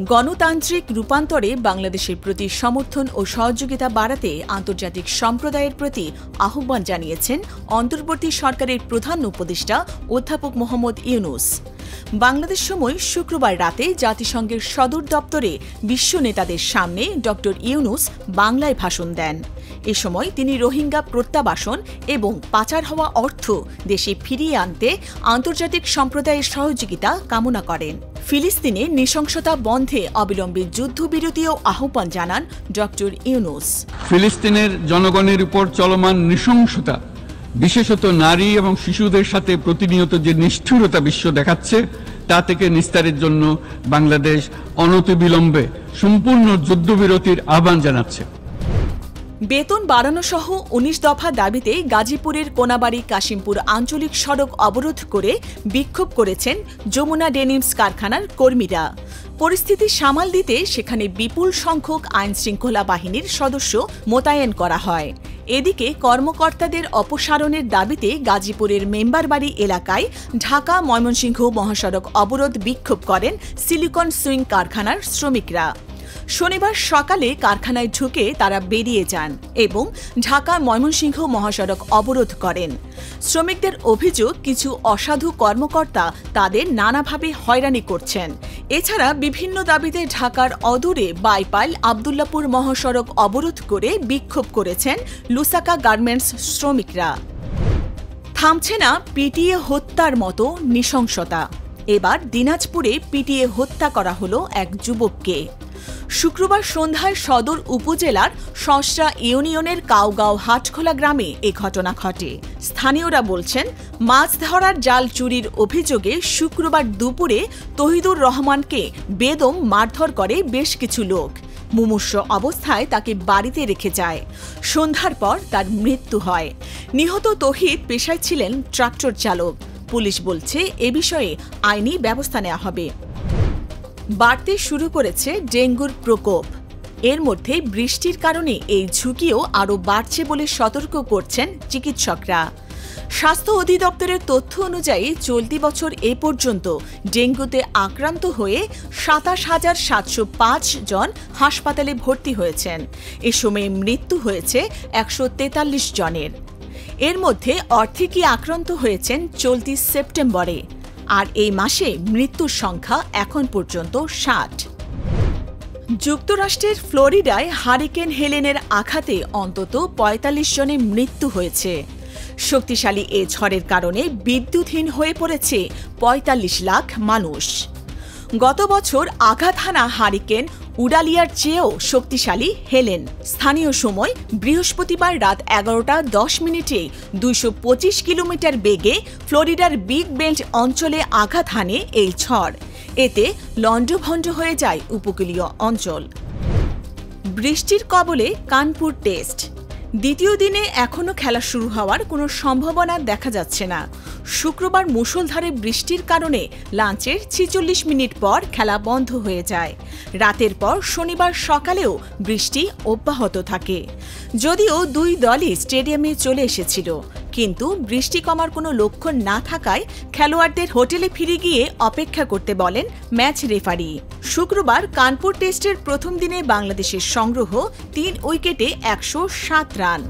গণতান্ত্রিক রূপান্তরে বাংলাদেশের প্রতি সমর্থন ও সহযোগিতা বাড়াতে আন্তর্জাতিক সম্প্রদায়ের প্রতি আহ্বান জানিয়েছেন অন্তর্বর্তী সরকারের প্রধান উপদেষ্টা অধ্যাপক মোহাম্মদ ইউনূস। বাংলাদেশ সময় শুক্রবার রাতে জাতিসংঘের সদর দপ্তরে বিশ্ব নেতাদের সামনে ড ইউনূস বাংলায় ভাষণ দেন। এ সময় তিনি রোহিঙ্গা প্রত্যাবাসন এবং পাচার হওয়া অর্থ দেশে ফিরিয়ে আনতে আন্তর্জাতিক সম্প্রদায়ের সহযোগিতা কামনা করেন। ফিলিস্তিনে নৃশংসতা বন্ধে অবিলম্বে যুদ্ধবিরতিও আহ্বান জানান ড ইউনূস। ফিলিস্তিনের জনগণের উপর চলমান নৃশংসতা, বিশেষত নারী এবং শিশুদের সাথে প্রতিনিয়ত যে নিষ্ঠুরতা বিশ্ব দেখাচ্ছে, তা থেকে নিস্তারের জন্য বাংলাদেশ অনতিবিলম্বে সম্পূর্ণ যুদ্ধবিরতির আহ্বান জানাচ্ছে। বেতন বাড়ানো সহ ১৯ দফা দাবিতে গাজীপুরের কোনাবাড়ী কাশিমপুর আঞ্চলিক সড়ক অবরোধ করে বিক্ষোভ করেছেন যমুনা ডেনিমস কারখানার কর্মীরা। পরিস্থিতি সামাল দিতে সেখানে বিপুল সংখ্যক আইনশৃঙ্খলা বাহিনীর সদস্য মোতায়েন করা হয়। এদিকে কর্মকর্তাদের অপসারণের দাবিতে গাজীপুরের মেম্বারবাড়ি এলাকায় ঢাকা ময়মনসিংহ মহাসড়ক অবরোধ বিক্ষোভ করেন সিলিকন সুইং কারখানার শ্রমিকরা। শনিবার সকালে কারখানায় ঢুকে তারা বেরিয়ে যান এবং ঢাকা ময়মনসিংহ মহাসড়ক অবরোধ করেন। শ্রমিকদের অভিযোগ, কিছু অসাধু কর্মকর্তা তাদের নানাভাবে হয়রানি করছেন। এছাড়া বিভিন্ন দাবিতে ঢাকার অদূরে বাইপাইল আবদুল্লাপুর মহাসড়ক অবরোধ করে বিক্ষোভ করেছেন লুসাকা গার্মেন্টস শ্রমিকরা। থামছে না পিটিয়ে হত্যার মতো নৃশংসতা। এবার দিনাজপুরে পিটিয়ে হত্যা করা হলো এক যুবককে। শুক্রবার সন্ধ্যায় সদর উপজেলার সসরা ইউনিয়নের কাউগাঁও হাটখোলা গ্রামে এ ঘটনা ঘটে। স্থানীয়রা বলছেন, মাছ ধরার জাল চুরির অভিযোগে শুক্রবার দুপুরে তহিদুর রহমানকে বেদম মারধর করে বেশ কিছু লোক। মুমূর্ষ অবস্থায় তাকে বাড়িতে রেখে যায়। সন্ধ্যার পর তার মৃত্যু হয়। নিহত তহিদ পেশায় ছিলেন ট্রাক্টর চালক। পুলিশ বলছে, এ বিষয়ে আইনি ব্যবস্থা নেওয়া হবে। বাড়তে শুরু করেছে ডেঙ্গুর প্রকোপ। এর মধ্যে বৃষ্টির কারণে এই ঝুঁকিও আরও বাড়ছে বলে সতর্ক করছেন চিকিৎসকরা। স্বাস্থ্য অধিদপ্তরের তথ্য অনুযায়ী চলতি বছর এ পর্যন্ত ডেঙ্গুতে আক্রান্ত হয়ে ২৭,৭০৫ জন হাসপাতালে ভর্তি হয়েছেন। এ সময়ে মৃত্যু হয়েছে ১৪৩ জনের। এর মধ্যে অর্ধেকই আক্রান্ত হয়েছেন চলতি সেপ্টেম্বরে, আর এই মাসে মৃত্যুর সংখ্যা এখন পর্যন্ত ৬০। যুক্তরাষ্ট্রের ফ্লোরিডায় হারিকেন হেলেনের আঘাতে অন্তত ৪৫ জনের মৃত্যু হয়েছে। শক্তিশালী এ ঝড়ের কারণে বিদ্যুৎহীন হয়ে পড়েছে ৪৫ লাখ মানুষ। গত বছর আঘাত হানা হারিকেন উডালিয়ার চেয়েও শক্তিশালী হেলেন। স্থানীয় সময় বৃহস্পতিবার রাত ১১টা ১০ ২২৫ কিলোমিটার বেগে ফ্লোরিডার বিগ বেন্ড অঞ্চলে আঘাত হানে এই ঝড়। এতে লণ্ডভণ্ড হয়ে যায় উপকূলীয় অঞ্চল। বৃষ্টির কবলে কানপুর টেস্ট। দ্বিতীয় দিনে এখনও খেলা শুরু হওয়ার কোনো সম্ভাবনা দেখা যাচ্ছে না। শুক্রবার মুষলধারে বৃষ্টির কারণে লাঞ্চের ৪৬ মিনিট পর খেলা বন্ধ হয়ে যায়। রাতের পর শনিবার সকালেও বৃষ্টি অব্যাহত থাকে। যদিও দুই দলই স্টেডিয়ামে চলে এসেছিল, কিন্তু বৃষ্টি কমার কোনো লক্ষণ না থাকায় খেলোয়াড়দের হোটেলে ফিরে গিয়ে অপেক্ষা করতে বলেন ম্যাচ রেফারি। শুক্রবার কানপুর টেস্টের প্রথম দিনে বাংলাদেশের সংগ্রহ ৩ উইকেটে ১০৭ রান।